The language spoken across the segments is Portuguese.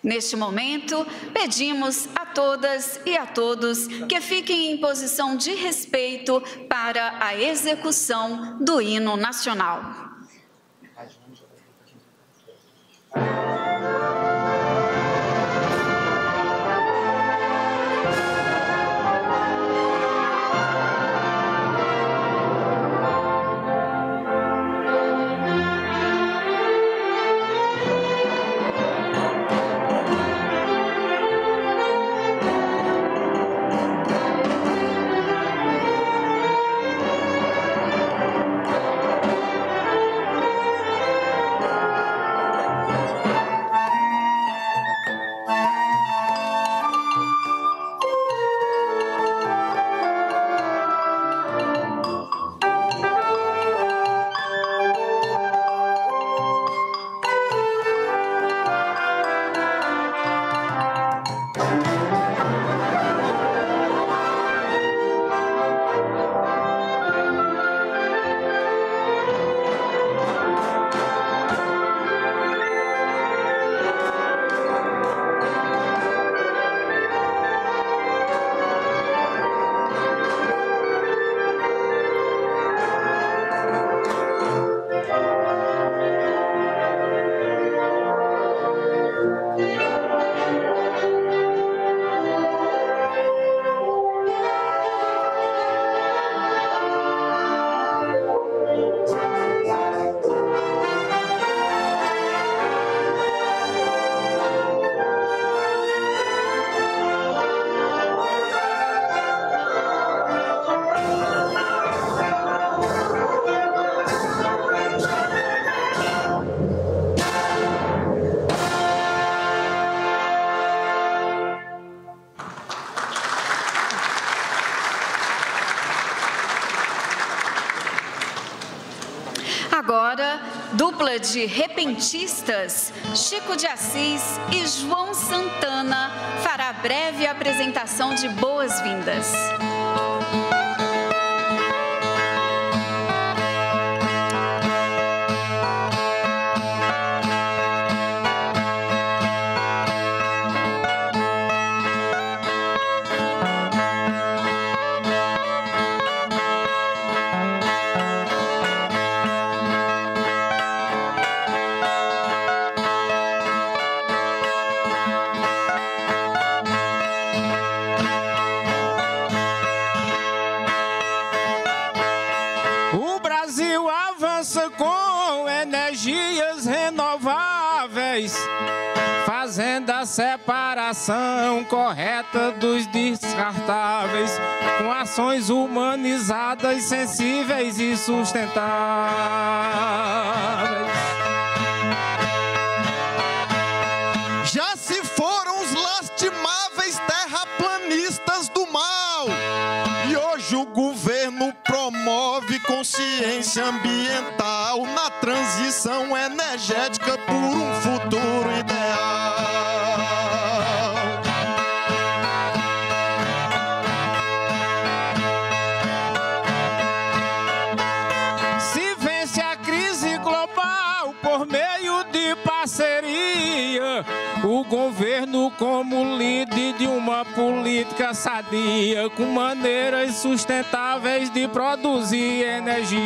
Neste momento, pedimos a todas e a todos que fiquem em posição de respeito para a execução do hino nacional. Agora, dupla de repentistas, Chico de Assis e João Santana fará breve apresentação de boas-vindas. Fazendo a separação correta dos descartáveis, com ações humanizadas, sensíveis e sustentáveis. Já se foram os lastimáveis terraplanistas do mal, e hoje o governo promove consciência ambiental na transição energética por um futuro ideal. Se vence a crise global por meio de parceria, o governo como líder de uma política sadia, com maneiras sustentáveis de produzir energia.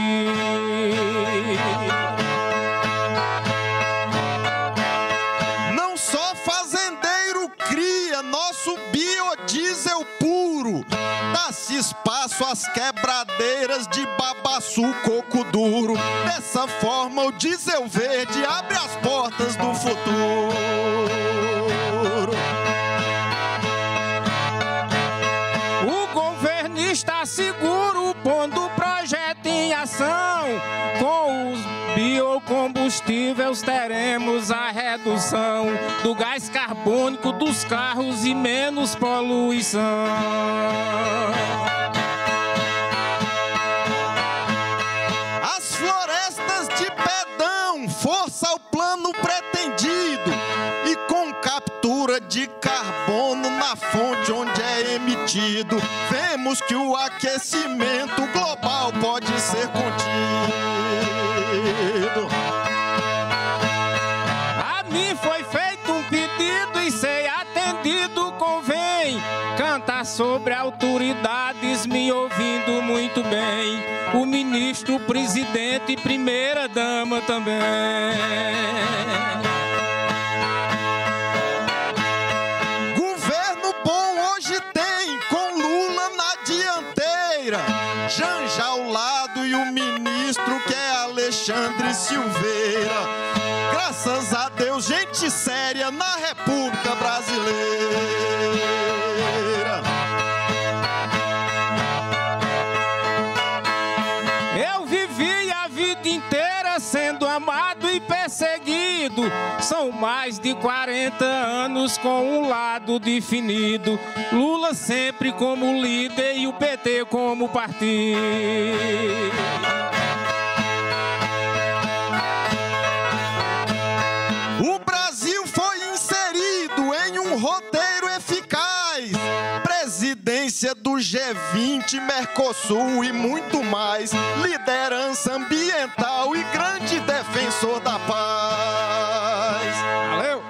Não só fazendeiro cria nosso biodiesel puro, dá-se espaço às quebradeiras de babaçu, coco duro. Dessa forma o diesel verde abre as portas do futuro. O governo está seguro, pondo o projeto em ação. Com os biocombustíveis teremos a redução do gás carbônico dos carros e menos poluição. As florestas de Pedão, força ao plano pretendido, e com captura de carbono na fonte onde é emitido, vemos que o aquecimento global pode ser contido. A mim foi feito um pedido e sobre autoridades, me ouvindo muito bem, o ministro, o presidente e primeira-dama também. Governo bom hoje tem, com Lula na dianteira, Janja ao lado e o ministro que é Alexandre Silveira. Graças a Deus, gente séria na República Brasileira. Eu vivi a vida inteira sendo amado e perseguido. São mais de 40 anos com um lado definido. Lula sempre como líder e o PT como partido. O Brasil foi inserido em um roteiro eficaz, presidência do G20, Mercosul e muito mais, liderança ambiental e grande defensor da paz. Valeu!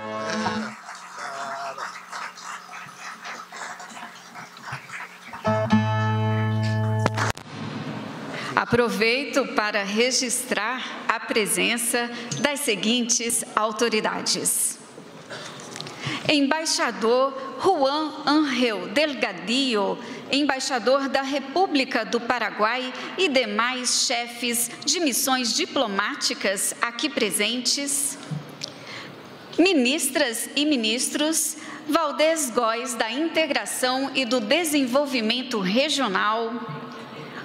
Aproveito para registrar a presença das seguintes autoridades. Embaixador Juan Ángel Delgadillo, embaixador da República do Paraguai e demais chefes de missões diplomáticas aqui presentes. Ministras e ministros, Valdez Góes, da Integração e do Desenvolvimento Regional,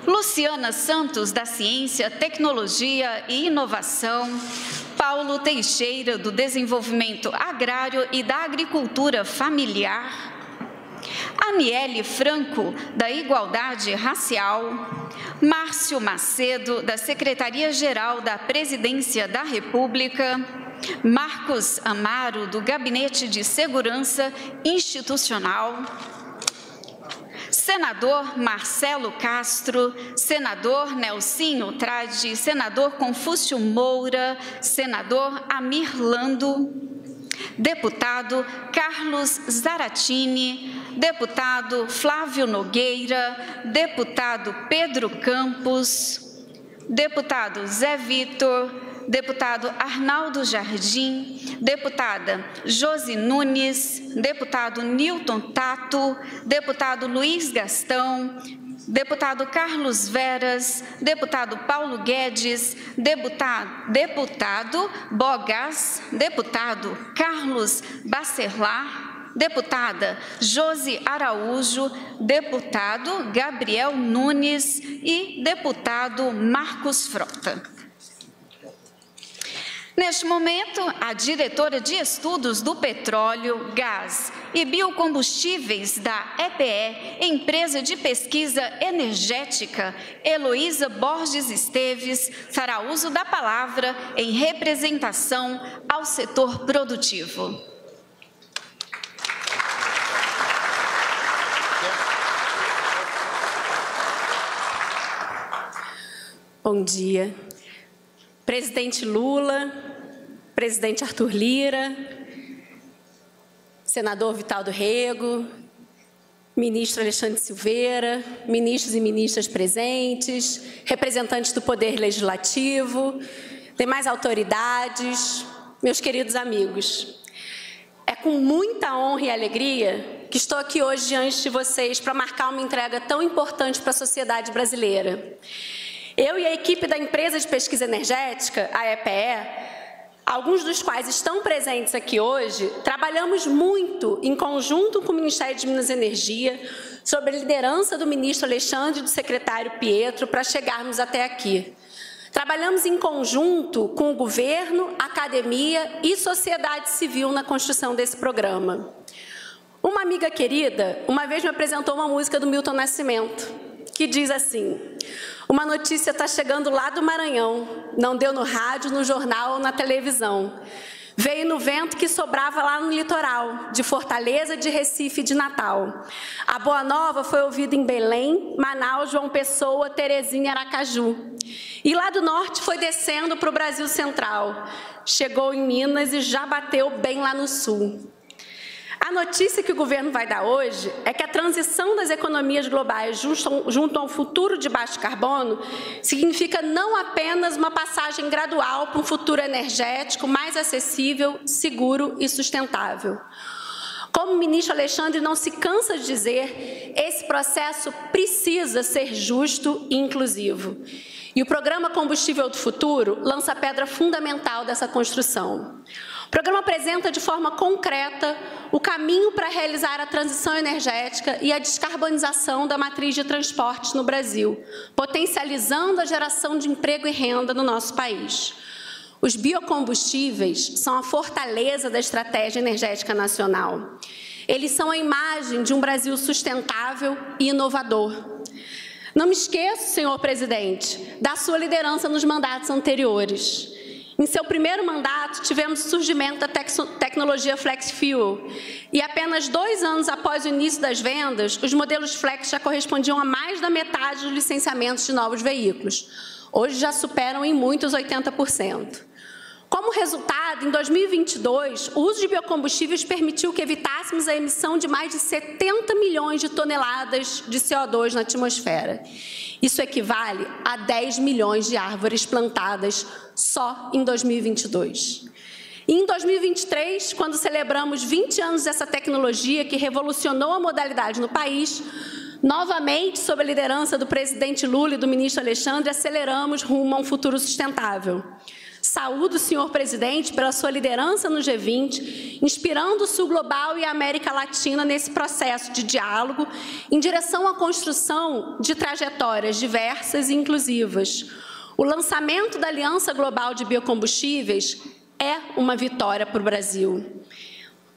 Luciana Santos, da Ciência, Tecnologia e Inovação, Paulo Teixeira, do Desenvolvimento Agrário e da Agricultura Familiar, Aniele Franco, da Igualdade Racial, Márcio Macedo, da Secretaria-Geral da Presidência da República, Marcos Amaro, do Gabinete de Segurança Institucional, senador Marcelo Castro, senador Nelsinho Trade, senador Confúcio Moura, senador Amir Lando, deputado Carlos Zaratini, deputado Flávio Nogueira, deputado Pedro Campos, deputado Zé Vitor, deputado Arnaldo Jardim, deputada Josi Nunes, deputado Newton Tato, deputado Luiz Gastão, deputado Carlos Veras, deputado Paulo Guedes, deputado Bogas, deputado Carlos Bacelar, deputada Josi Araújo, deputado Gabriel Nunes e deputado Marcos Frota. Neste momento, a diretora de Estudos do Petróleo, Gás e Biocombustíveis da EPE, Empresa de Pesquisa Energética, Heloísa Borges Esteves, fará uso da palavra em representação ao setor produtivo. Bom dia. Presidente Lula, presidente Arthur Lira, senador Vitaldo Rego, ministro Alexandre Silveira, ministros e ministras presentes, representantes do Poder Legislativo, demais autoridades, meus queridos amigos. É com muita honra e alegria que estou aqui hoje diante de vocês para marcar uma entrega tão importante para a sociedade brasileira. Eu e a equipe da Empresa de Pesquisa Energética, a EPE, alguns dos quais estão presentes aqui hoje, trabalhamos muito em conjunto com o Ministério de Minas e Energia, sob a liderança do ministro Alexandre e do secretário Pietro, para chegarmos até aqui. Trabalhamos em conjunto com o governo, academia e sociedade civil na construção desse programa. Uma amiga querida, uma vez me apresentou uma música do Milton Nascimento, que diz assim: uma notícia está chegando lá do Maranhão, não deu no rádio, no jornal ou na televisão. Veio no vento que sobrava lá no litoral, de Fortaleza, de Recife e de Natal. A boa nova foi ouvida em Belém, Manaus, João Pessoa, Teresina e Aracaju. E lá do norte foi descendo para o Brasil Central. Chegou em Minas e já bateu bem lá no sul. A notícia que o governo vai dar hoje é que a transição das economias globais junto a um futuro de baixo carbono significa não apenas uma passagem gradual para um futuro energético mais acessível, seguro e sustentável. Como o ministro Alexandre não se cansa de dizer, esse processo precisa ser justo e inclusivo. E o Programa Combustível do Futuro lança a pedra fundamental dessa construção. O programa apresenta de forma concreta o caminho para realizar a transição energética e a descarbonização da matriz de transportes no Brasil, potencializando a geração de emprego e renda no nosso país. Os biocombustíveis são a fortaleza da estratégia energética nacional. Eles são a imagem de um Brasil sustentável e inovador. Não me esqueço, senhor presidente, da sua liderança nos mandatos anteriores. Em seu primeiro mandato, tivemos o surgimento da tecnologia Flex Fuel. E apenas 2 anos após o início das vendas, os modelos Flex já correspondiam a mais da metade dos licenciamentos de novos veículos. Hoje já superam em muitos 80%. Como resultado, em 2022, o uso de biocombustíveis permitiu que evitássemos a emissão de mais de 70 milhões de toneladas de CO2 na atmosfera. Isso equivale a 10 milhões de árvores plantadas só em 2022. E em 2023, quando celebramos 20 anos dessa tecnologia que revolucionou a modalidade no país, novamente, sob a liderança do presidente Lula e do ministro Alexandre, aceleramos rumo a um futuro sustentável. Saúdo o senhor presidente pela sua liderança no G20, inspirando o Sul Global e a América Latina nesse processo de diálogo em direção à construção de trajetórias diversas e inclusivas. O lançamento da Aliança Global de Biocombustíveis é uma vitória para o Brasil.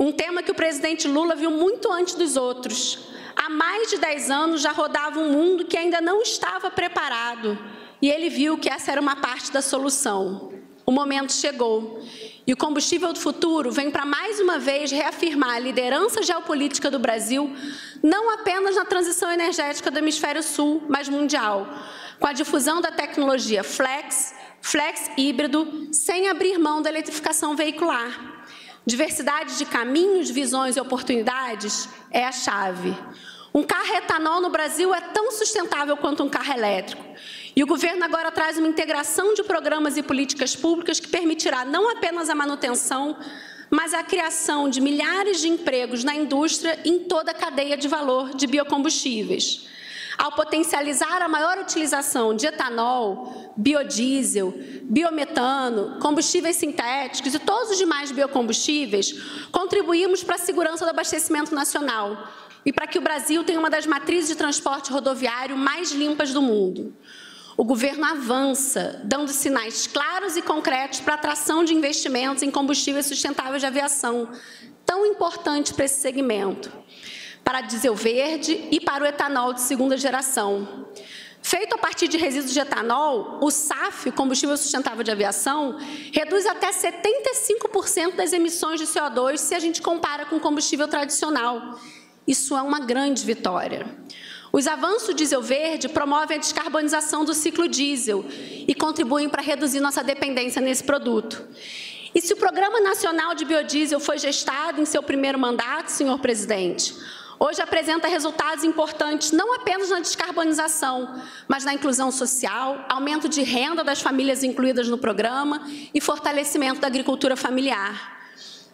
Um tema que o presidente Lula viu muito antes dos outros. Há mais de 10 anos já rodava um mundo que ainda não estava preparado e ele viu que essa era uma parte da solução. O momento chegou e o combustível do futuro vem para mais uma vez reafirmar a liderança geopolítica do Brasil, não apenas na transição energética do hemisfério sul, mas mundial, com a difusão da tecnologia flex híbrido, sem abrir mão da eletrificação veicular. Diversidade de caminhos, visões e oportunidades é a chave. Um carro etanol no Brasil é tão sustentável quanto um carro elétrico. E o governo agora traz uma integração de programas e políticas públicas que permitirá não apenas a manutenção, mas a criação de milhares de empregos na indústria e em toda a cadeia de valor de biocombustíveis. Ao potencializar a maior utilização de etanol, biodiesel, biometano, combustíveis sintéticos e todos os demais biocombustíveis, contribuímos para a segurança do abastecimento nacional e para que o Brasil tenha uma das matrizes de transporte rodoviário mais limpas do mundo. O governo avança, dando sinais claros e concretos para a atração de investimentos em combustíveis sustentáveis de aviação, tão importante para esse segmento, para diesel verde e para o etanol de segunda geração. Feito a partir de resíduos de etanol, o SAF, combustível sustentável de aviação, reduz até 75% das emissões de CO2 se a gente compara com o combustível tradicional. Isso é uma grande vitória. Os avanços do diesel verde promovem a descarbonização do ciclo diesel e contribuem para reduzir nossa dependência nesse produto. E se o Programa Nacional de Biodiesel foi gestado em seu primeiro mandato, senhor presidente, hoje apresenta resultados importantes não apenas na descarbonização, mas na inclusão social, aumento de renda das famílias incluídas no programa e fortalecimento da agricultura familiar.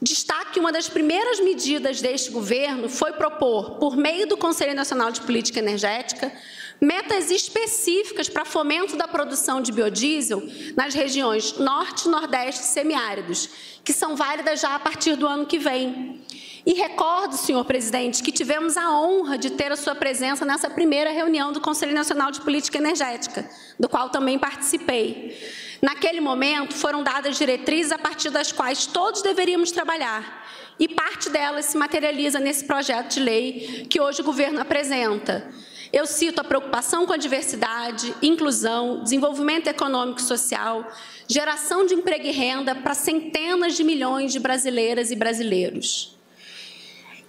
Destaque que uma das primeiras medidas deste governo foi propor, por meio do Conselho Nacional de Política Energética, metas específicas para fomento da produção de biodiesel nas regiões Norte, Nordeste e semiáridos, que são válidas já a partir do ano que vem. E recordo, senhor presidente, que tivemos a honra de ter a sua presença nessa primeira reunião do Conselho Nacional de Política Energética, do qual também participei. Naquele momento, foram dadas diretrizes a partir das quais todos deveríamos trabalhar, e parte delas se materializa nesse projeto de lei que hoje o governo apresenta. Eu cito a preocupação com a diversidade, inclusão, desenvolvimento econômico e social, geração de emprego e renda para centenas de milhões de brasileiras e brasileiros.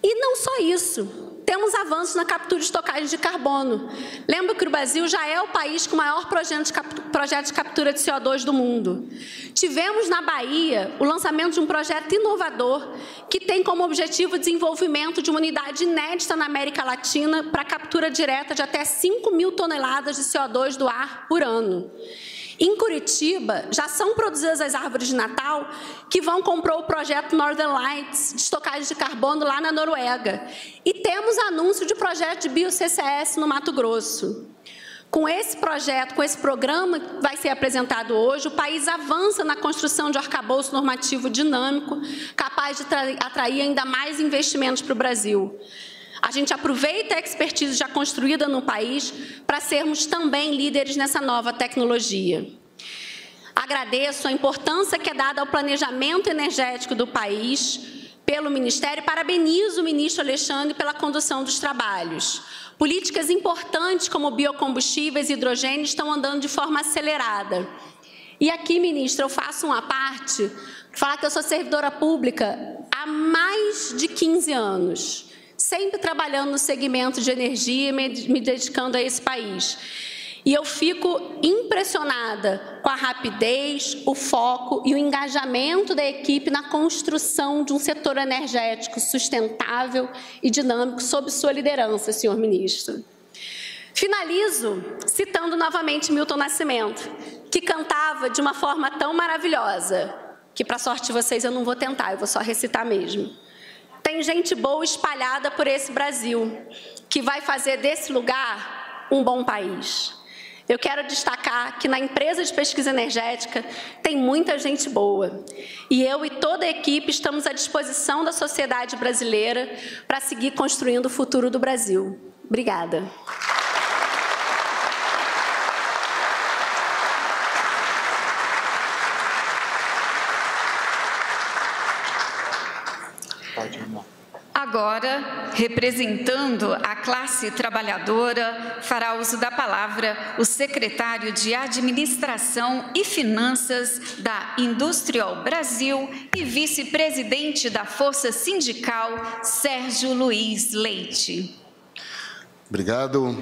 E não só isso. temos avanços na captura e estocagem de carbono. Lembro que o Brasil já é o país com o maior projeto de captura de CO2 do mundo. Tivemos na Bahia o lançamento de um projeto inovador que tem como objetivo o desenvolvimento de uma unidade inédita na América Latina para captura direta de até 5.000 toneladas de CO2 do ar por ano. Em Curitiba, já são produzidas as árvores de Natal que vão comprar o projeto Northern Lights de estocagem de carbono lá na Noruega. E temos anúncio de projeto de bio-CCS no Mato Grosso. Com esse projeto, com esse programa que vai ser apresentado hoje, o país avança na construção de arcabouço normativo dinâmico, capaz de atrair ainda mais investimentos para o Brasil. A gente aproveita a expertise já construída no país para sermos também líderes nessa nova tecnologia. Agradeço a importância que é dada ao planejamento energético do país pelo Ministério e parabenizo o ministro Alexandre pela condução dos trabalhos. Políticas importantes como biocombustíveis e hidrogênio estão andando de forma acelerada. E aqui, ministro, eu faço uma parte, falar que eu sou servidora pública há mais de 15 anos. Sempre trabalhando no segmento de energia e me dedicando a esse país. E eu fico impressionada com a rapidez, o foco e o engajamento da equipe na construção de um setor energético sustentável e dinâmico sob sua liderança, senhor ministro. Finalizo citando novamente Milton Nascimento, que cantava de uma forma tão maravilhosa, que para sorte de vocês eu não vou tentar, eu vou só recitar mesmo. Tem gente boa espalhada por esse Brasil, que vai fazer desse lugar um bom país. Eu quero destacar que na empresa de pesquisa energética tem muita gente boa. E eu e toda a equipe estamos à disposição da sociedade brasileira para seguir construindo o futuro do Brasil. Obrigada. Agora, representando a classe trabalhadora, fará uso da palavra o secretário de Administração e Finanças da Industrial Brasil e vice-presidente da Força Sindical, Sérgio Luiz Leite. Obrigado.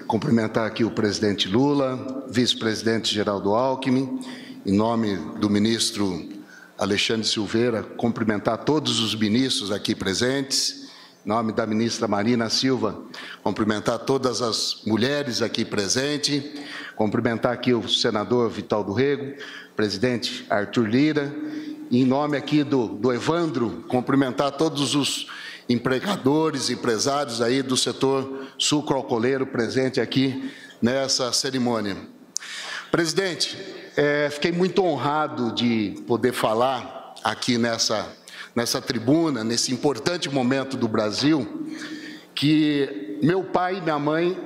Cumprimentar aqui o presidente Lula, vice-presidente Geraldo Alckmin, em nome do ministro Alexandre Silveira, cumprimentar todos os ministros aqui presentes, em nome da ministra Marina Silva, cumprimentar todas as mulheres aqui presentes, cumprimentar aqui o senador Vital do Rego, presidente Arthur Lira, e em nome aqui do Evandro, cumprimentar todos os empregadores, empresários aí do setor sucroalcooleiro presente aqui nessa cerimônia. Presidente, fiquei muito honrado de poder falar aqui nessa tribuna, nesse importante momento do Brasil, que meu pai e minha mãe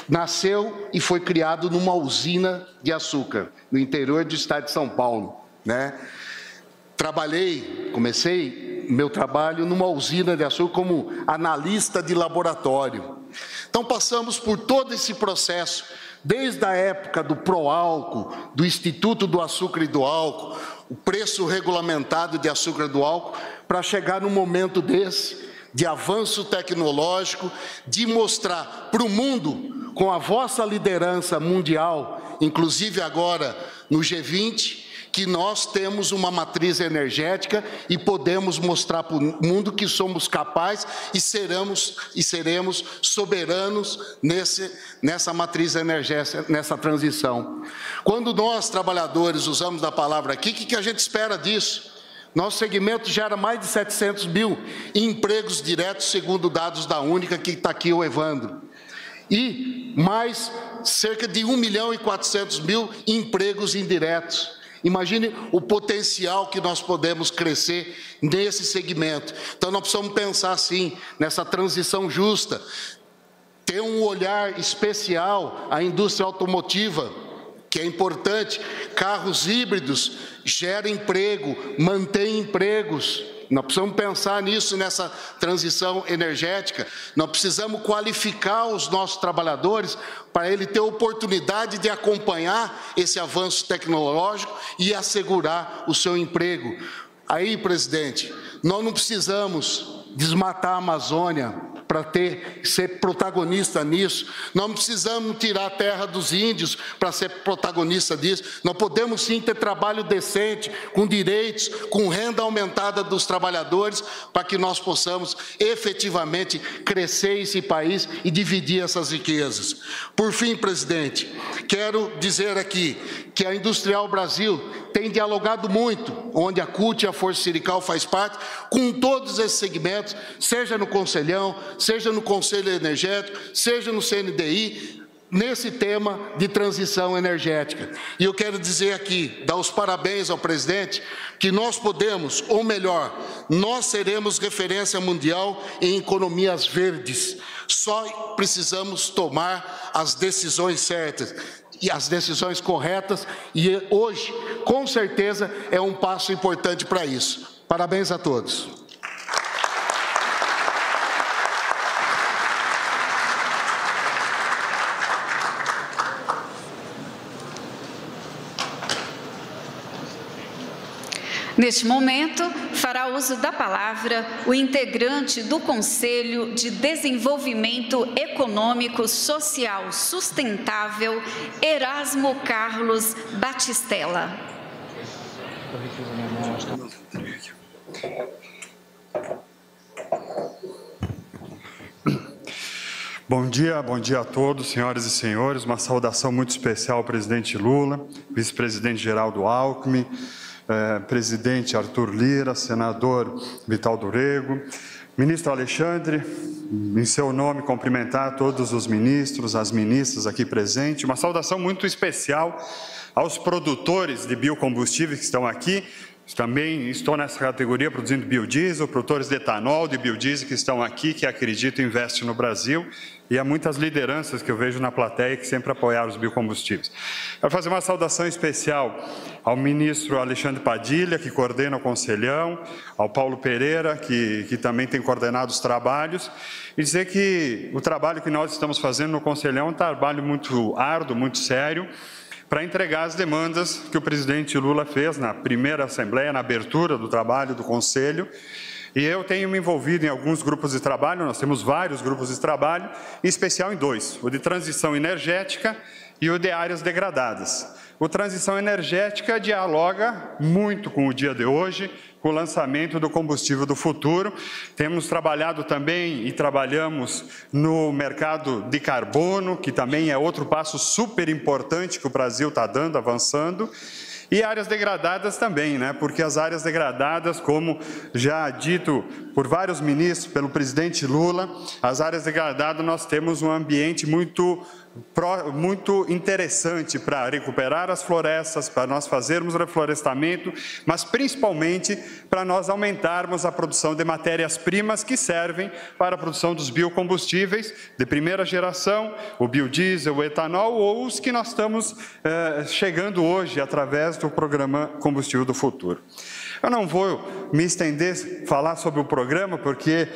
nasceu e foi criado numa usina de açúcar, no interior do estado de São Paulo, né? Comecei meu trabalho numa usina de açúcar como analista de laboratório. Então passamos por todo esse processo, desde a época do Proálcool, do Instituto do Açúcar e do Álcool, o preço regulamentado de açúcar e do álcool, para chegar num momento desse, de avanço tecnológico, de mostrar para o mundo, com a vossa liderança mundial, inclusive agora no G20, que nós temos uma matriz energética e podemos mostrar para o mundo que somos capazes e seremos soberanos nessa matriz energética, nessa transição. Quando nós, trabalhadores, usamos a palavra aqui, o que a gente espera disso? Nosso segmento gera mais de 700 mil empregos diretos, segundo dados da Única, que está aqui o Evandro. E mais cerca de 1.400.000 empregos indiretos. Imagine o potencial que nós podemos crescer nesse segmento. Então, nós precisamos pensar assim, nessa transição justa, ter um olhar especial à indústria automotiva, que é importante. Carros híbridos geram emprego, mantêm empregos. Nós precisamos pensar nisso, nessa transição energética. Nós precisamos qualificar os nossos trabalhadores para ele ter oportunidade de acompanhar esse avanço tecnológico e assegurar o seu emprego. Aí, presidente, nós não precisamos desmatar a Amazônia para ser protagonista nisso. Nós não precisamos tirar a terra dos índios para ser protagonista disso. Nós podemos sim ter trabalho decente, com direitos, com renda aumentada dos trabalhadores, para que nós possamos efetivamente crescer esse país e dividir essas riquezas. Por fim, presidente, quero dizer aqui que a Industrial Brasil tem dialogado muito, onde a CUT e a Força Sindical faz parte, com todos esses segmentos, seja no Conselhão, seja no Conselho Energético, seja no CNDI, nesse tema de transição energética. E eu quero dizer aqui, dar os parabéns ao presidente, que nós podemos, ou melhor, nós seremos referência mundial em economias verdes. Só precisamos tomar as decisões certas e as decisões corretas, e hoje, com certeza, é um passo importante para isso. Parabéns a todos. Neste momento, fará uso da palavra o integrante do Conselho de Desenvolvimento Econômico Social Sustentável, Erasmo Carlos Batistella. Bom dia a todos, senhoras e senhores. Uma saudação muito especial ao presidente Lula, vice-presidente Geraldo Alckmin, presidente Arthur Lira, senador Vital do Rego, ministro Alexandre, em seu nome cumprimentar todos os ministros, as ministras aqui presentes. Uma saudação muito especial aos produtores de biocombustíveis que estão aqui. Também estou nessa categoria produzindo biodiesel, produtores de etanol, de biodiesel que estão aqui, que acreditam e investem no Brasil, e há muitas lideranças que eu vejo na plateia que sempre apoiaram os biocombustíveis. Quero fazer uma saudação especial ao ministro Alexandre Padilha, que coordena o Conselhão, ao Paulo Pereira, que também tem coordenado os trabalhos, e dizer que o trabalho que nós estamos fazendo no Conselhão é um trabalho muito árduo, muito sério, para entregar as demandas que o presidente Lula fez na primeira Assembleia, na abertura do trabalho do Conselho. E eu tenho me envolvido em alguns grupos de trabalho, nós temos vários grupos de trabalho, em especial em dois, o de transição energética e o de áreas degradadas. O transição energética dialoga muito com o dia de hoje, com o lançamento do combustível do futuro. Temos trabalhado também e trabalhamos no mercado de carbono, que também é outro passo super importante que o Brasil está dando, avançando. E áreas degradadas também, né? Porque as áreas degradadas, como já dito por vários ministros, pelo presidente Lula, as áreas degradadas nós temos um ambiente muito interessante para recuperar as florestas, para nós fazermos reflorestamento, mas principalmente para nós aumentarmos a produção de matérias-primas que servem para a produção dos biocombustíveis de primeira geração, o biodiesel, o etanol, ou os que nós estamos chegando hoje através do programa Combustível do Futuro. Eu não vou me estender, falar sobre o programa, porque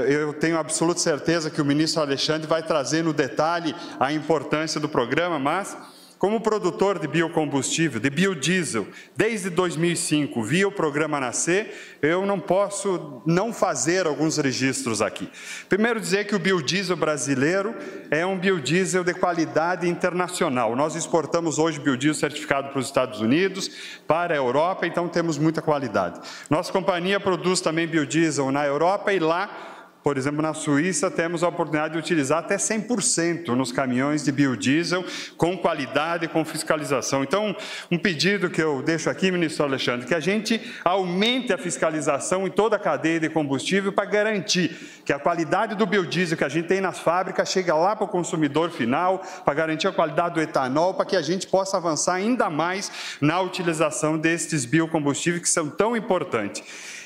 eu tenho absoluta certeza que o ministro Alexandre vai trazer no detalhe a importância do programa, mas, como produtor de biocombustível, de biodiesel, desde 2005, via o programa nascer, eu não posso não fazer alguns registros aqui. Primeiro, dizer que o biodiesel brasileiro é um biodiesel de qualidade internacional. Nós exportamos hoje biodiesel certificado para os Estados Unidos, para a Europa, então temos muita qualidade. Nossa companhia produz também biodiesel na Europa e lá, por exemplo, na Suíça, temos a oportunidade de utilizar até 100% nos caminhões de biodiesel, com qualidade e com fiscalização. Então, um pedido que eu deixo aqui, ministro Alexandre, que a gente aumente a fiscalização em toda a cadeia de combustível para garantir que a qualidade do biodiesel que a gente tem nas fábricas chega lá para o consumidor final, para garantir a qualidade do etanol, para que a gente possa avançar ainda mais na utilização destes biocombustíveis que são tão importantes.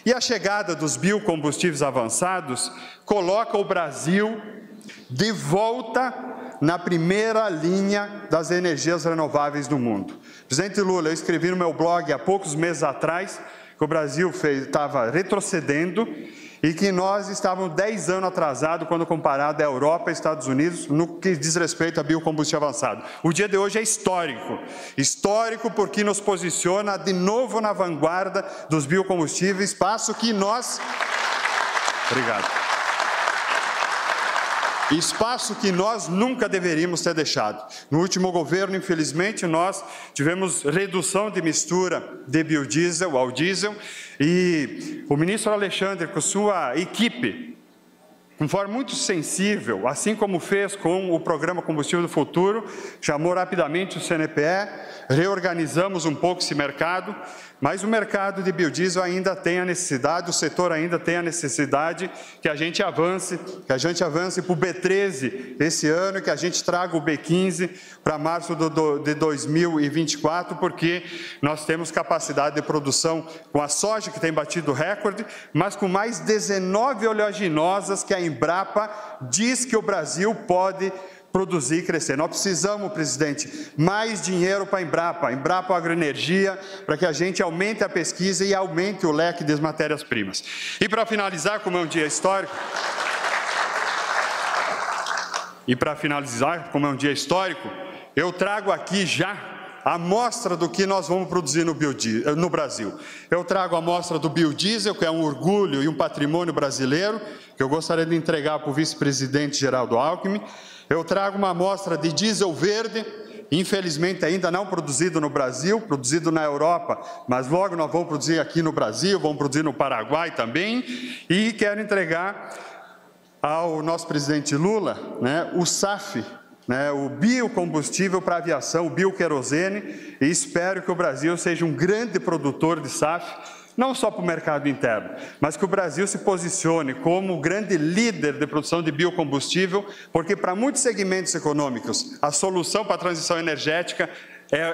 E a chegada dos biocombustíveis avançados coloca o Brasil de volta na primeira linha das energias renováveis do mundo. Presidente Lula, eu escrevi no meu blog há poucos meses atrás que o Brasil estava retrocedendo e que nós estávamos 10 anos atrasados quando comparado à Europa e Estados Unidos no que diz respeito a biocombustível avançado. O dia de hoje é histórico. Histórico porque nos posiciona de novo na vanguarda dos biocombustíveis, passo que nós... Obrigado. Espaço que nós nunca deveríamos ter deixado. No último governo, infelizmente, nós tivemos redução de mistura de biodiesel ao diesel e o ministro Alexandre, com sua equipe, de forma muito sensível, assim como fez com o programa Combustível do Futuro, chamou rapidamente o CNPE, reorganizamos um pouco esse mercado, mas o mercado de biodiesel ainda tem a necessidade, o setor ainda tem a necessidade que a gente avance para o B13 esse ano, que a gente traga o B15 para março de 2024, porque nós temos capacidade de produção com a soja, que tem batido recorde, mas com mais 19 oleaginosas que a Embrapa diz que o Brasil pode produzir e crescer. Nós precisamos, presidente, mais dinheiro para a Embrapa Agroenergia, para que a gente aumente a pesquisa e aumente o leque das matérias-primas. E para finalizar, como é um dia histórico, eu trago aqui já a amostra do que nós vamos produzir no Brasil. Eu trago a amostra do biodiesel, que é um orgulho e um patrimônio brasileiro, que eu gostaria de entregar para o vice-presidente Geraldo Alckmin. Eu trago uma amostra de diesel verde, infelizmente ainda não produzido no Brasil, produzido na Europa, mas logo nós vamos produzir aqui no Brasil, vamos produzir no Paraguai também, e quero entregar ao nosso presidente Lula, o SAF, o biocombustível para aviação, o bioquerosene, e espero que o Brasil seja um grande produtor de SAF, não só para o mercado interno, mas que o Brasil se posicione como grande líder de produção de biocombustível, porque para muitos segmentos econômicos, a solução para a transição energética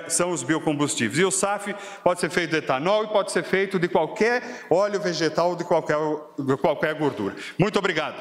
são os biocombustíveis. E o SAF pode ser feito de etanol e pode ser feito de qualquer óleo vegetal ou de qualquer gordura. Muito obrigado.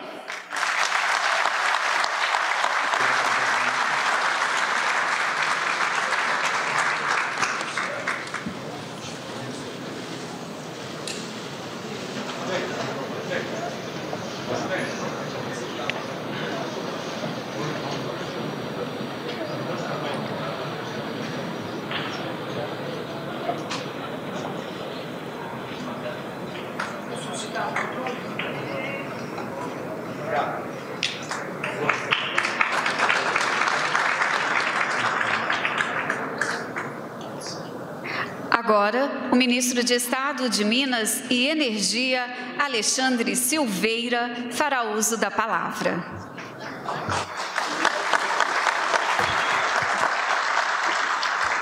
Agora, o ministro de Estado de Minas e Energia, Alexandre Silveira, fará uso da palavra.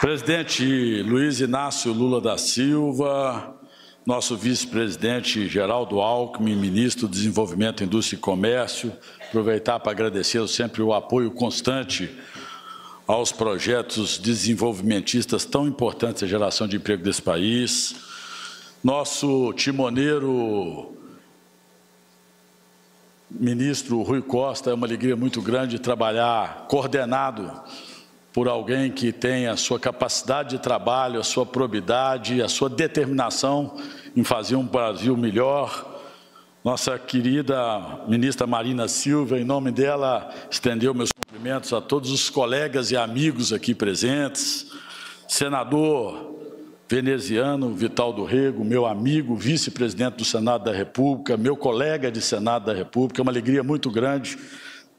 Presidente Luiz Inácio Lula da Silva, nosso vice-presidente Geraldo Alckmin, ministro do Desenvolvimento, Indústria e Comércio, aproveitar para agradecer sempre o apoio constante aos projetos desenvolvimentistas tão importantes à geração de emprego desse país. Nosso timoneiro, ministro Rui Costa, é uma alegria muito grande trabalhar coordenado por alguém que tem a sua capacidade de trabalho, a sua probidade, a sua determinação em fazer um Brasil melhor. Nossa querida ministra Marina Silva, em nome dela, estendeu meus cumprimentos a todos os colegas e amigos aqui presentes. Senador veneziano Vital do Rego, meu amigo, vice-presidente do Senado da República, meu colega de Senado da República, é uma alegria muito grande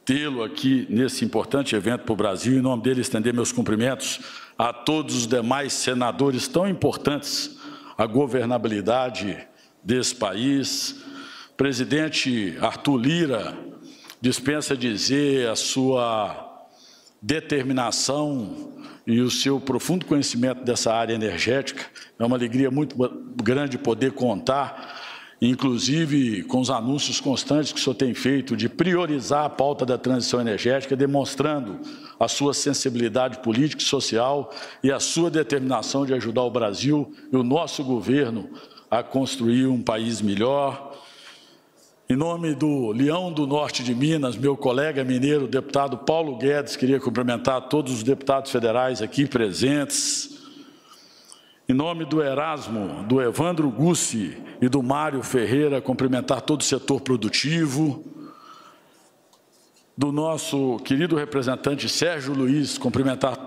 tê-lo aqui nesse importante evento para o Brasil. Em nome dele, estender meus cumprimentos a todos os demais senadores tão importantes à governabilidade desse país. Presidente Arthur Lira, dispensa dizer a sua determinação e o seu profundo conhecimento dessa área energética. É uma alegria muito grande poder contar, inclusive com os anúncios constantes que o senhor tem feito de priorizar a pauta da transição energética, demonstrando a sua sensibilidade política e social e a sua determinação de ajudar o Brasil e o nosso governo a construir um país melhor. Em nome do Leão do Norte de Minas, meu colega mineiro, deputado Paulo Guedes, queria cumprimentar todos os deputados federais aqui presentes. Em nome do Erasmo, do Evandro Gussi e do Mário Ferreira, cumprimentar todo o setor produtivo. Do nosso querido representante Sérgio Luiz, cumprimentar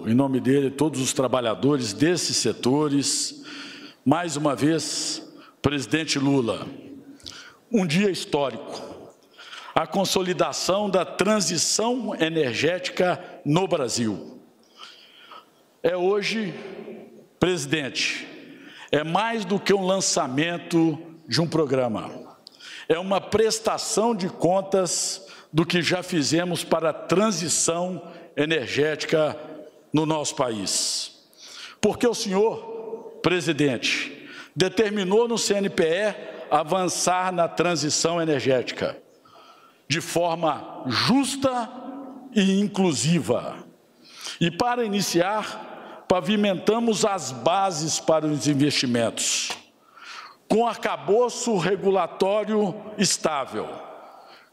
em nome dele, todos os trabalhadores desses setores. Mais uma vez, presidente Lula, um dia histórico. a consolidação da transição energética no Brasil. É hoje, presidente, é mais do que um lançamento de um programa. É uma prestação de contas do que já fizemos para a transição energética no nosso país. Porque o senhor, presidente, determinou no CNPE avançar na transição energética de forma justa e inclusiva. E para iniciar, pavimentamos as bases para os investimentos, com arcabouço regulatório estável,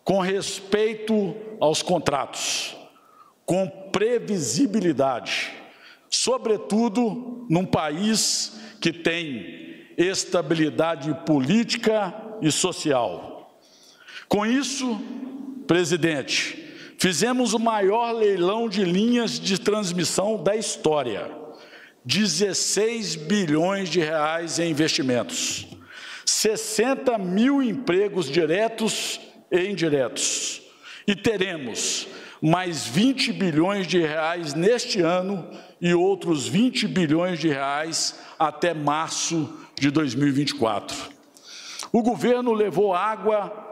com respeito aos contratos, com previsibilidade, sobretudo num país que tem estabilidade política e social. Com isso, presidente, fizemos o maior leilão de linhas de transmissão da história, 16 bilhões de reais em investimentos, 60 mil empregos diretos e indiretos, e teremos mais 20 bilhões de reais neste ano e outros 20 bilhões de reais até março de 2024. O governo levou água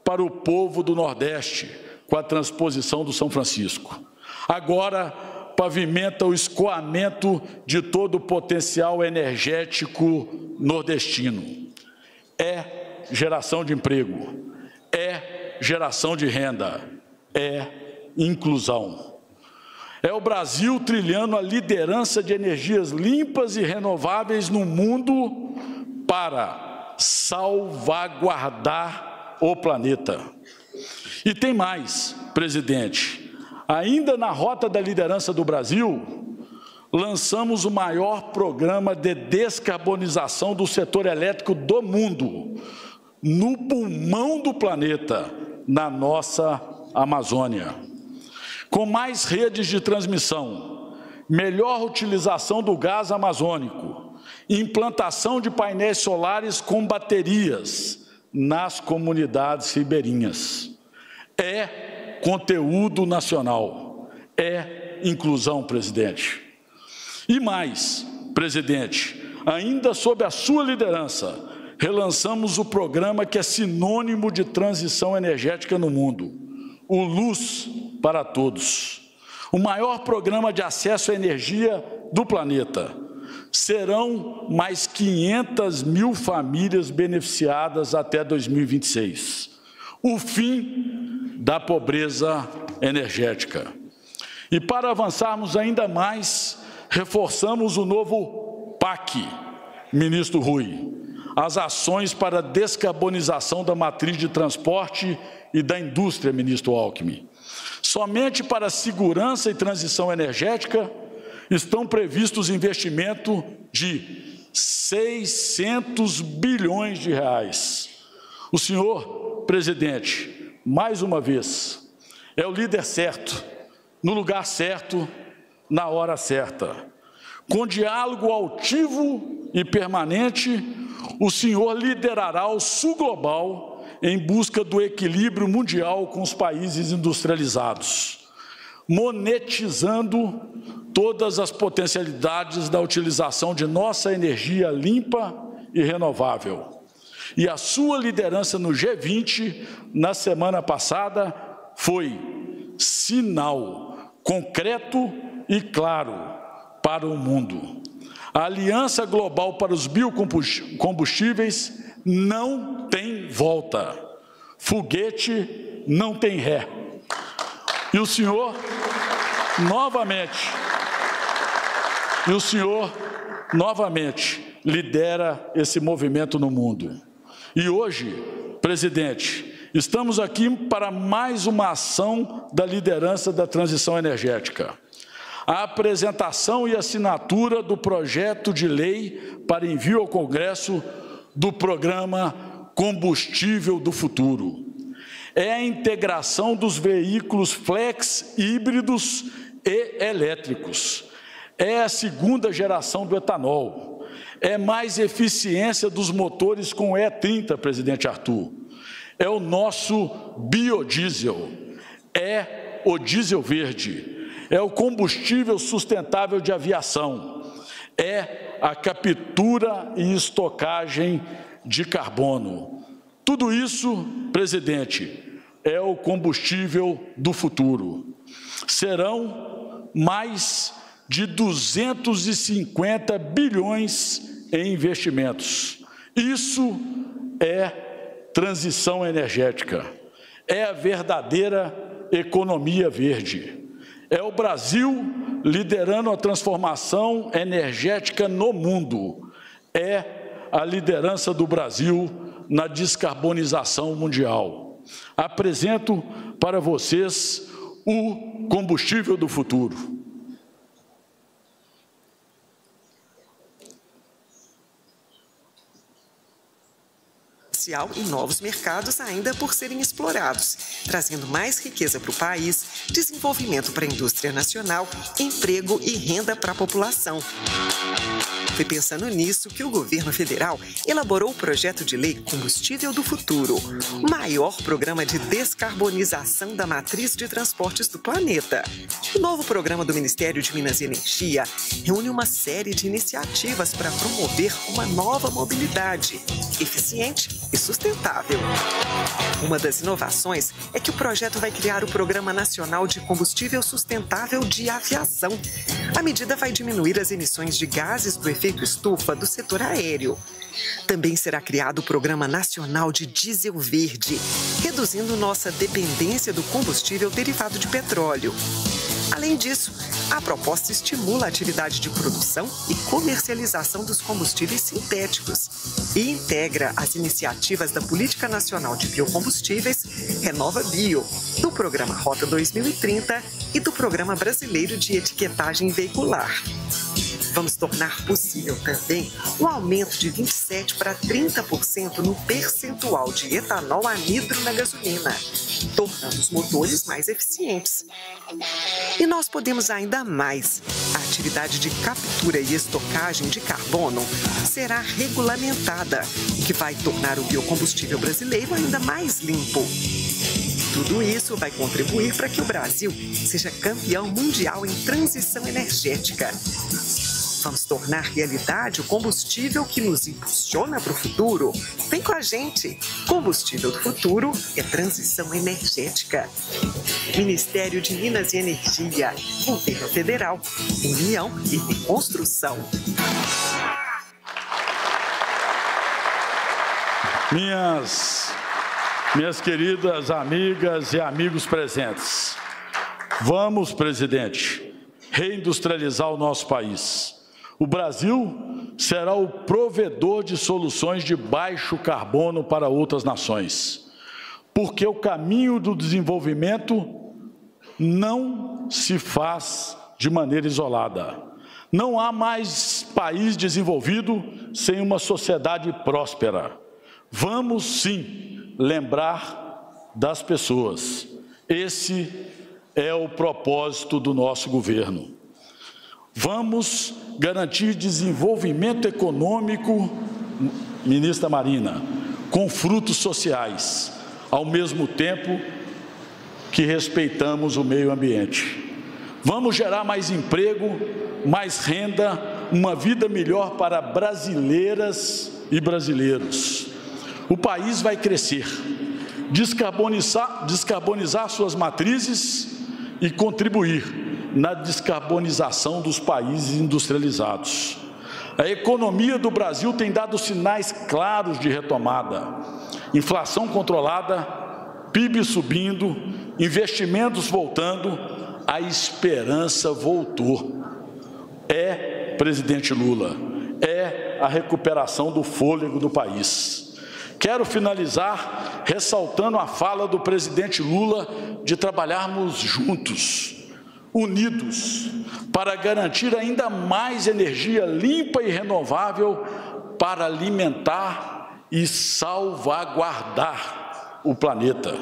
para o povo do Nordeste com a transposição do São Francisco. Agora pavimenta o escoamento de todo o potencial energético nordestino. É geração de emprego, é geração de renda, é inclusão. É o Brasil trilhando a liderança de energias limpas e renováveis no mundo para salvaguardar o planeta. E tem mais, presidente. Ainda na rota da liderança do Brasil, lançamos o maior programa de descarbonização do setor elétrico do mundo, no pulmão do planeta, na nossa Amazônia. Com mais redes de transmissão, melhor utilização do gás amazônico, implantação de painéis solares com baterias nas comunidades ribeirinhas. É conteúdo nacional, é inclusão, presidente. E mais, presidente, ainda sob a sua liderança, relançamos o programa que é sinônimo de transição energética no mundo, o Luz para Todos, o maior programa de acesso à energia do planeta. Serão mais 500 mil famílias beneficiadas até 2026. O fim da pobreza energética. E para avançarmos ainda mais, reforçamos o novo PAC, ministro Rui, as ações para a descarbonização da matriz de transporte e da indústria, ministro Alckmin. Somente para a segurança e transição energética estão previstos investimentos de 600 bilhões de reais. O senhor, presidente, mais uma vez, é o líder certo, no lugar certo, na hora certa. Com diálogo altivo e permanente, o senhor liderará o Sul Global em busca do equilíbrio mundial com os países industrializados, monetizando todas as potencialidades da utilização de nossa energia limpa e renovável. E a sua liderança no G20, na semana passada, foi sinal concreto e claro para o mundo. A Aliança Global para os Biocombustíveis não tem volta. Foguete não tem ré. E o senhor, novamente, lidera esse movimento no mundo. E hoje, presidente, estamos aqui para mais uma ação da liderança da transição energética. A apresentação e assinatura do projeto de lei para envio ao Congresso do programa Combustível do Futuro. É a integração dos veículos flex, híbridos e elétricos. É a segunda geração do etanol. É mais eficiência dos motores com E30, presidente Arthur. é o nosso biodiesel, é o diesel verde, é o combustível sustentável de aviação, é a captura e estocagem de carbono. Tudo isso, presidente, é o combustível do futuro. Serão mais de 250 bilhões em investimentos. Isso é transição energética, é a verdadeira economia verde. É o Brasil liderando a transformação energética no mundo. É a liderança do Brasil na descarbonização mundial. Apresento para vocês o combustível do futuro. E novos mercados ainda por serem explorados, trazendo mais riqueza para o país, desenvolvimento para a indústria nacional, emprego e renda para a população. Foi pensando nisso que o governo federal elaborou o projeto de lei Combustível do Futuro, o maior programa de descarbonização da matriz de transportes do planeta. O novo programa do Ministério de Minas e Energia reúne uma série de iniciativas para promover uma nova mobilidade eficiente e sustentável. Uma das inovações é que o projeto vai criar o Programa Nacional de Combustível Sustentável de Aviação. A medida vai diminuir as emissões de gases do efeito estufa do setor aéreo. Também será criado o Programa Nacional de Diesel Verde, reduzindo nossa dependência do combustível derivado de petróleo. Além disso, a proposta estimula a atividade de produção e comercialização dos combustíveis sintéticos e integra as iniciativas da Política Nacional de Biocombustíveis Renova Bio, do Programa Rota 2030 e do Programa Brasileiro de Etiquetagem Veicular. Vamos tornar possível também um aumento de 27% para 30% no percentual de etanol anidro na gasolina, tornando os motores mais eficientes. E nós podemos ainda mais. A atividade de captura e estocagem de carbono será regulamentada, o que vai tornar o biocombustível brasileiro ainda mais limpo. Tudo isso vai contribuir para que o Brasil seja campeão mundial em transição energética. Vamos tornar realidade o combustível que nos impulsiona para o futuro. Vem com a gente! Combustível do futuro é transição energética. Ministério de Minas e Energia, Governo Federal, União e Reconstrução. Minhas queridas amigas e amigos presentes, vamos, presidente, reindustrializar o nosso país. O Brasil será o provedor de soluções de baixo carbono para outras nações, porque o caminho do desenvolvimento não se faz de maneira isolada. Não há mais país desenvolvido sem uma sociedade próspera. Vamos, sim, lembrar das pessoas. Esse é o propósito do nosso governo. Vamos garantir desenvolvimento econômico, ministra Marina, com frutos sociais, ao mesmo tempo que respeitamos o meio ambiente. Vamos gerar mais emprego, mais renda, uma vida melhor para brasileiras e brasileiros. O país vai crescer, descarbonizar suas matrizes e contribuir na descarbonização dos países industrializados. A economia do Brasil tem dado sinais claros de retomada. Inflação controlada, PIB subindo, investimentos voltando, a esperança voltou. É, presidente Lula, é a recuperação do fôlego do país. Quero finalizar ressaltando a fala do presidente Lula de trabalharmos juntos, unidos, para garantir ainda mais energia limpa e renovável para alimentar e salvaguardar o planeta.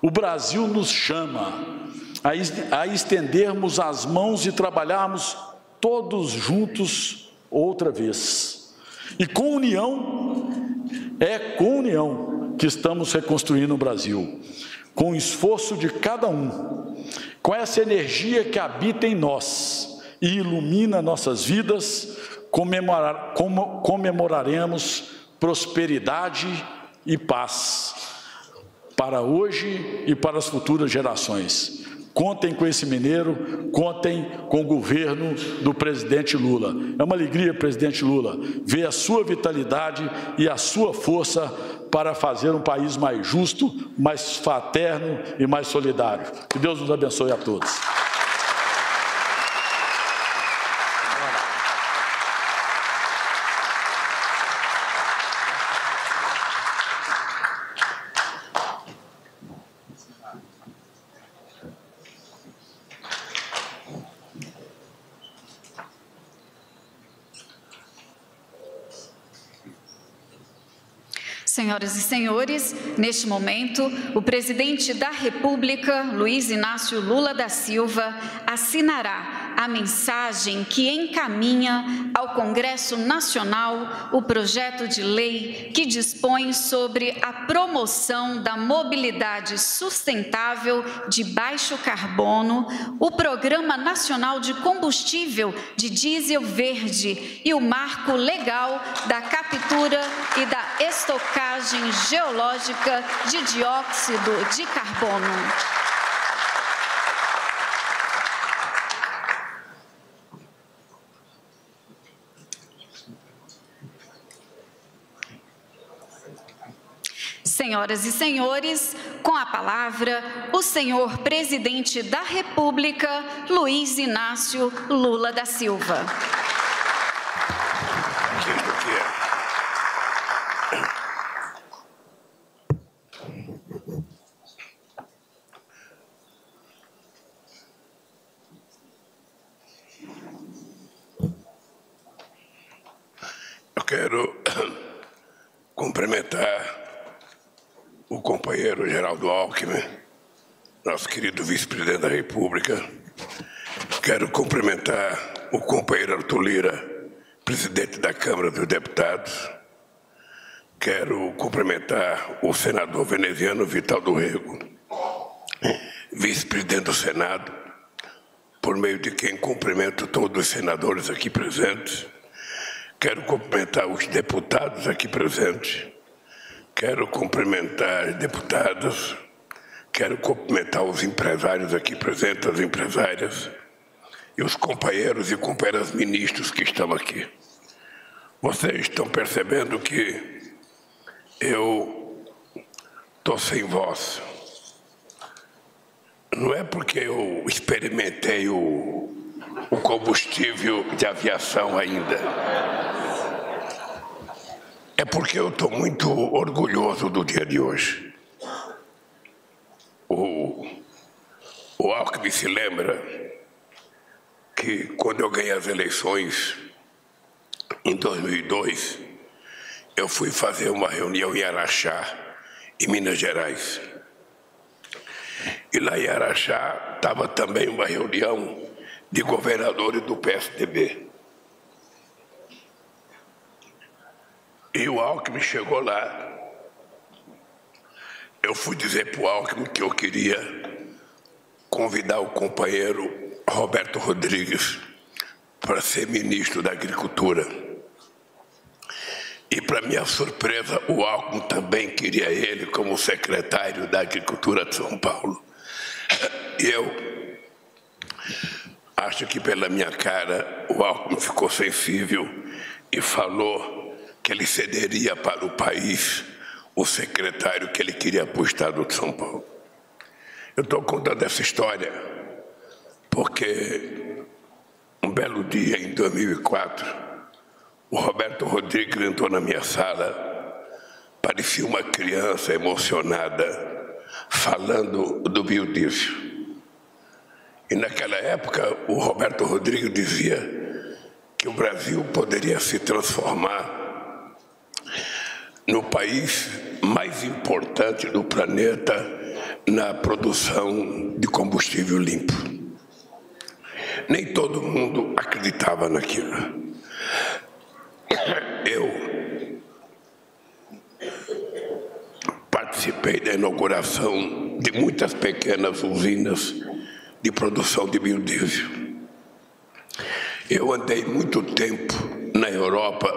O Brasil nos chama a estendermos as mãos e trabalharmos todos juntos outra vez. E com união que estamos reconstruindo o Brasil, com o esforço de cada um, com essa energia que habita em nós e ilumina nossas vidas, comemoraremos prosperidade e paz para hoje e para as futuras gerações. Contem com esse mineiro, contem com o governo do presidente Lula. É uma alegria, presidente Lula, ver a sua vitalidade e a sua força para fazer um país mais justo, mais fraterno e mais solidário. Que Deus nos abençoe a todos. Senhoras e senhores, neste momento, o presidente da República, Luiz Inácio Lula da Silva, assinará a mensagem que encaminha ao Congresso Nacional o projeto de lei que dispõe sobre a promoção da mobilidade sustentável de baixo carbono, o Programa Nacional de Combustível de Diesel Verde e o marco legal da captura e da estocagem geológica de dióxido de carbono. Senhoras e senhores, com a palavra, o senhor presidente da República, Luiz Inácio Lula da Silva. Eu quero cumprimentar o companheiro Geraldo Alckmin, nosso querido vice-presidente da República. Quero cumprimentar o companheiro Arthur Lira, presidente da Câmara dos Deputados. Quero cumprimentar o senador veneziano Vital do Rego, vice-presidente do Senado, por meio de quem cumprimento todos os senadores aqui presentes. Quero cumprimentar os deputados aqui presentes. Quero cumprimentar os deputados. Quero cumprimentar os empresários aqui presentes, as empresárias, e os companheiros e companheiras ministros que estão aqui. Vocês estão percebendo que eu estou sem voz. Não é porque eu experimentei o combustível de aviação ainda. É porque eu estou muito orgulhoso do dia de hoje. O Alckmin se lembra que quando eu ganhei as eleições em 2002, eu fui fazer uma reunião em Araxá, em Minas Gerais. E lá em Araxá estava também uma reunião de governadores do PSDB. E o Alckmin chegou lá. Eu fui dizer para o Alckmin que eu queria convidar o companheiro Roberto Rodrigues para ser ministro da Agricultura. E, para minha surpresa, o Alckmin também queria ele como secretário da Agricultura de São Paulo. E eu acho que, pela minha cara, o Alckmin ficou sensível e falou que ele cederia para o país o secretário que ele queria para o Estado de São Paulo. Eu estou contando essa história porque um belo dia, em 2004, o Roberto Rodrigues entrou na minha sala, parecia uma criança emocionada, falando do biodiesel. E naquela época, o Roberto Rodrigues dizia que o Brasil poderia se transformar no país mais importante do planeta na produção de combustível limpo. Nem todo mundo acreditava naquilo. participei da inauguração de muitas pequenas usinas de produção de biodiesel. Eu andei muito tempo na Europa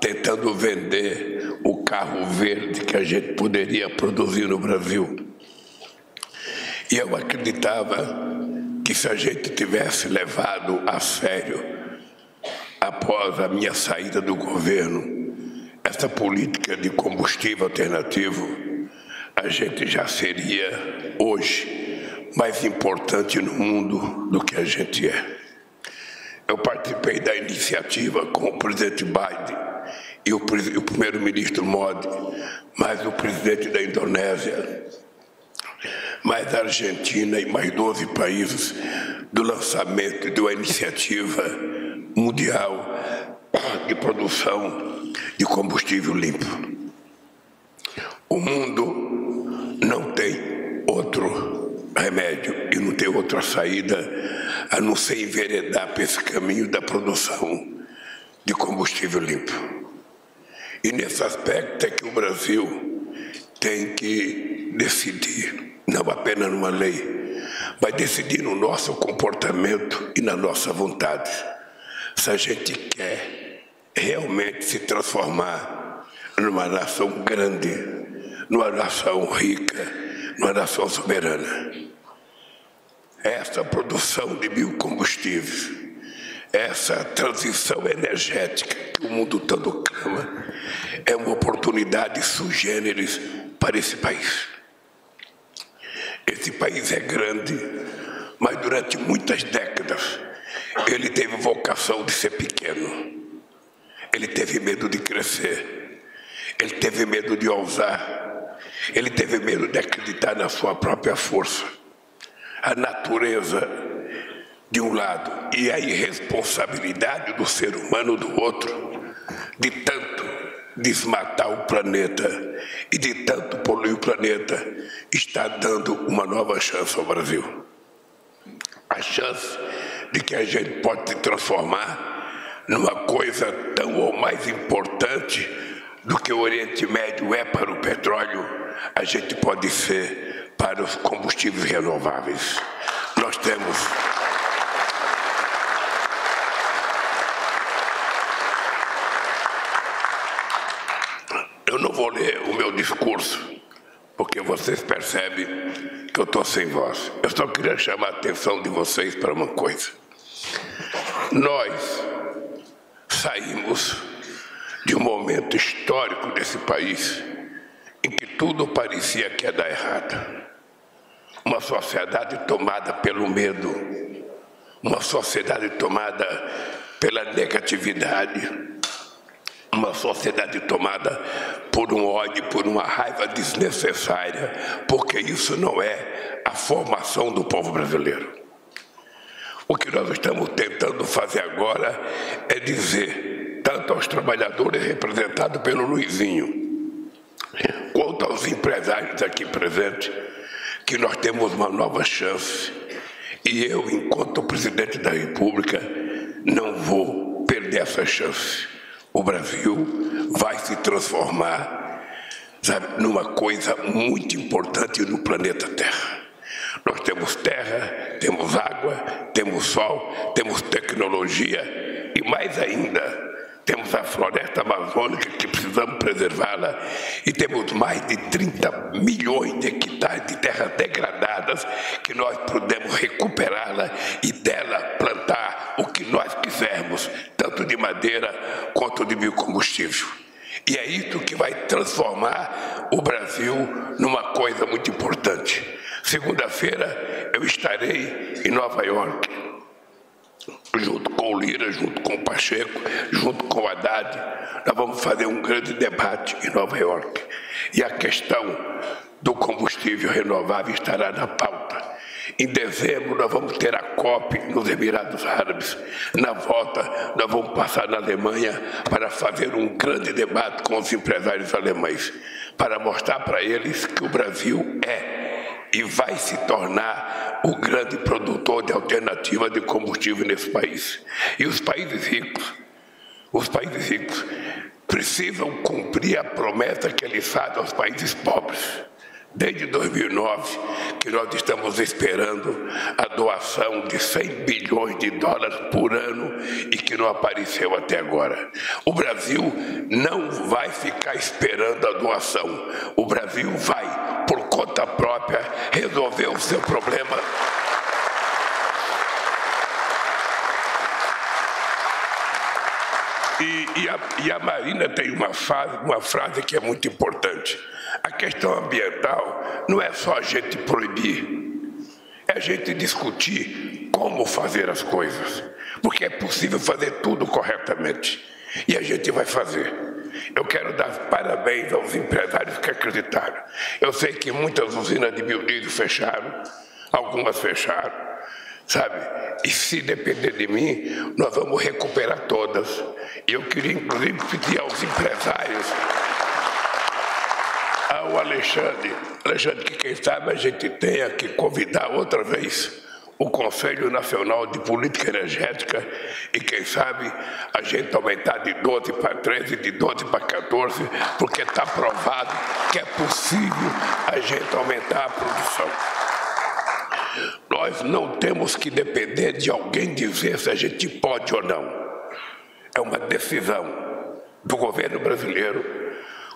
tentando vender o carro verde que a gente poderia produzir no Brasil. E eu acreditava que se a gente tivesse levado a sério, após a minha saída do governo, essa política de combustível alternativo, a gente já seria, hoje, mais importante no mundo do que a gente é. Eu participei da iniciativa com o presidente Biden e o primeiro-ministro Modi, mais o presidente da Indonésia, mais a Argentina e mais 12 países do lançamento de uma iniciativa mundial de produção de combustível limpo. O mundo não tem outro remédio e não tem outra saída a não ser enveredar para esse caminho da produção de combustível limpo. E nesse aspecto é que o Brasil tem que decidir, não apenas numa lei, mas decidir no nosso comportamento e na nossa vontade, se a gente quer realmente se transformar numa nação grande, numa nação rica, numa nação soberana. Essa produção de biocombustíveis, essa transição energética que o mundo todo clama, é uma oportunidade sui generis para esse país. Esse país é grande, mas durante muitas décadas ele teve vocação de ser pequeno. Ele teve medo de crescer, ele teve medo de ousar, ele teve medo de acreditar na sua própria força. A natureza de um lado e a irresponsabilidade do ser humano do outro, de tanto desmatar o planeta e de tanto poluir o planeta, está dando uma nova chance ao Brasil. A chance de que a gente pode se transformar numa coisa tão ou mais importante do que o Oriente Médio é para o petróleo, a gente pode ser para os combustíveis renováveis. Nós temos Eu não vou ler o meu discurso, porque vocês percebem que eu estou sem voz. Eu só queria chamar a atenção de vocês para uma coisa. Nós saímos de um momento histórico desse país em que tudo parecia que ia dar errado. Uma sociedade tomada pelo medo, uma sociedade tomada pela negatividade, uma sociedade tomada por um ódio, por uma raiva desnecessária, porque isso não é a formação do povo brasileiro. O que nós estamos tentando fazer agora é dizer, tanto aos trabalhadores representados pelo Luizinho, quanto aos empresários aqui presentes, que nós temos uma nova chance. E eu, enquanto presidente da República, não vou perder essa chance. O Brasil vai se transformar, sabe, numa coisa muito importante no planeta Terra. Nós temos terra, temos água, temos sol, temos tecnologia e, mais ainda, temos a floresta amazônica que precisamos preservá-la e temos mais de 30 milhões de hectares de terras degradadas que nós podemos recuperá-la e dela plantar o que nós quisermos, tanto de madeira quanto de biocombustível. E é isso que vai transformar o Brasil numa coisa muito importante. Segunda-feira eu estarei em Nova York, junto com o Lira, junto com o Pacheco, junto com o Haddad. Nós vamos fazer um grande debate em Nova York. E a questão do combustível renovável estará na pauta. Em dezembro, nós vamos ter a COP nos Emirados Árabes. Na volta, nós vamos passar na Alemanha para fazer um grande debate com os empresários alemães, para mostrar para eles que o Brasil é e vai se tornar o grande produtor de alternativa de combustível nesse país. E os países ricos precisam cumprir a promessa que eles fazem aos países pobres. Desde 2009, que nós estamos esperando a doação de 100 bilhões de dólares por ano e que não apareceu até agora. O Brasil não vai ficar esperando a doação. O Brasil vai, por conta própria, resolver o seu problema. E a Marina tem uma frase que é muito importante. A questão ambiental não é só a gente proibir, é a gente discutir como fazer as coisas, porque é possível fazer tudo corretamente, e a gente vai fazer. Eu quero dar parabéns aos empresários que acreditaram. Eu sei que muitas usinas de biodiesel fecharam, algumas fecharam, sabe? E se depender de mim, nós vamos recuperar todas. E eu queria, inclusive, pedir aos empresários, ao Alexandre, que quem sabe a gente tenha que convidar outra vez o Conselho Nacional de Política Energética e quem sabe a gente aumentar de 12 para 13, de 12 para 14, porque está provado que é possível a gente aumentar a produção. Nós não temos que depender de alguém dizer se a gente pode ou não. É uma decisão do governo brasileiro,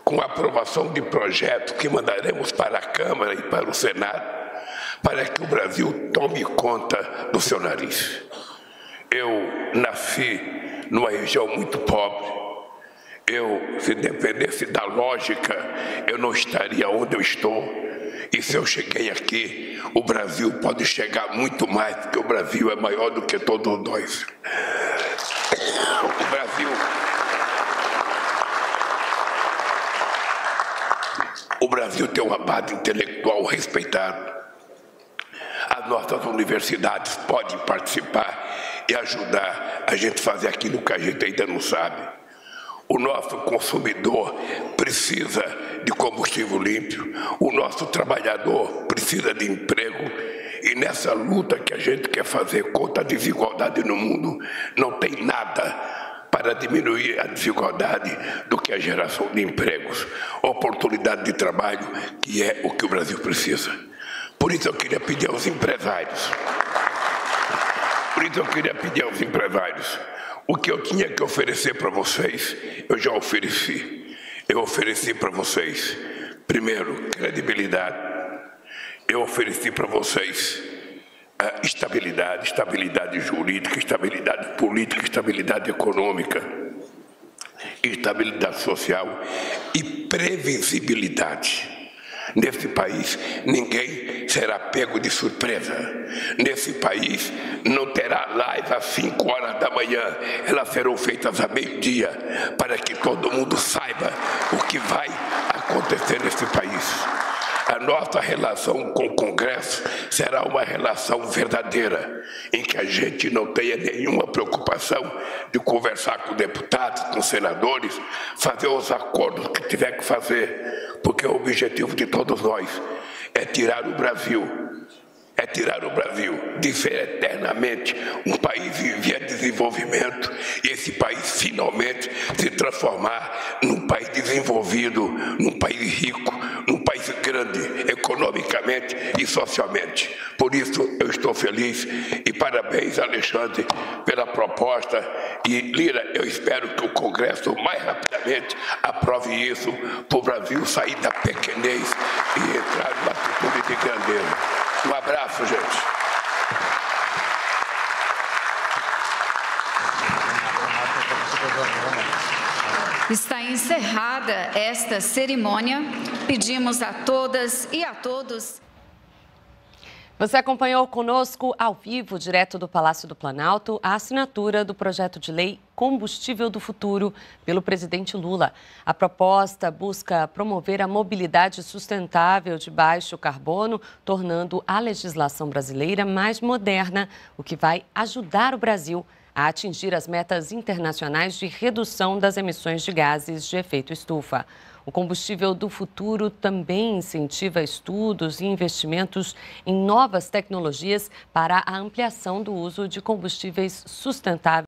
com a aprovação de projetos que mandaremos para a Câmara e para o Senado, para que o Brasil tome conta do seu nariz. Eu nasci numa região muito pobre. Se dependesse da lógica, eu não estaria onde eu estou. E se eu cheguei aqui, o Brasil pode chegar muito mais, porque o Brasil é maior do que todos nós. O Brasil tem uma base intelectual respeitada. As nossas universidades podem participar e ajudar a gente a fazer aquilo que a gente ainda não sabe. O nosso consumidor precisa de combustível limpo, o nosso trabalhador precisa de emprego. E nessa luta que a gente quer fazer contra a desigualdade no mundo, não tem nada para diminuir a desigualdade do que a geração de empregos, oportunidade de trabalho, que é o que o Brasil precisa. Por isso eu queria pedir aos empresários, o que eu tinha que oferecer para vocês, eu já ofereci. Eu ofereci para vocês, primeiro, credibilidade. Eu ofereci para vocês estabilidade jurídica, estabilidade política, estabilidade econômica, estabilidade social e previsibilidade. Nesse país, ninguém será pego de surpresa. Nesse país, não terá live às 5 horas da manhã. Elas serão feitas a meio-dia, para que todo mundo saiba o que vai acontecer nesse país. A nossa relação com o Congresso será uma relação verdadeira, em que a gente não tenha nenhuma preocupação de conversar com deputados, com senadores, fazer os acordos que tiver que fazer, porque o objetivo de todos nós é tirar o Brasil de ser eternamente um país em via de desenvolvimento e esse país finalmente se transformar num país desenvolvido, num país rico, num país grande, economicamente e socialmente. Por isso eu estou feliz e parabéns, Alexandre, pela proposta. E, Lira, eu espero que o Congresso mais rapidamente aprove isso para o Brasil sair da pequenez e entrar numa atitude de grandeza. Um abraço, gente. Está encerrada esta cerimônia. Pedimos a todas e a todos. Você acompanhou conosco ao vivo, direto do Palácio do Planalto, a assinatura do projeto de lei Combustível do Futuro pelo presidente Lula. A proposta busca promover a mobilidade sustentável de baixo carbono, tornando a legislação brasileira mais moderna, o que vai ajudar o Brasil a atingir as metas internacionais de redução das emissões de gases de efeito estufa. O combustível do futuro também incentiva estudos e investimentos em novas tecnologias para a ampliação do uso de combustíveis sustentáveis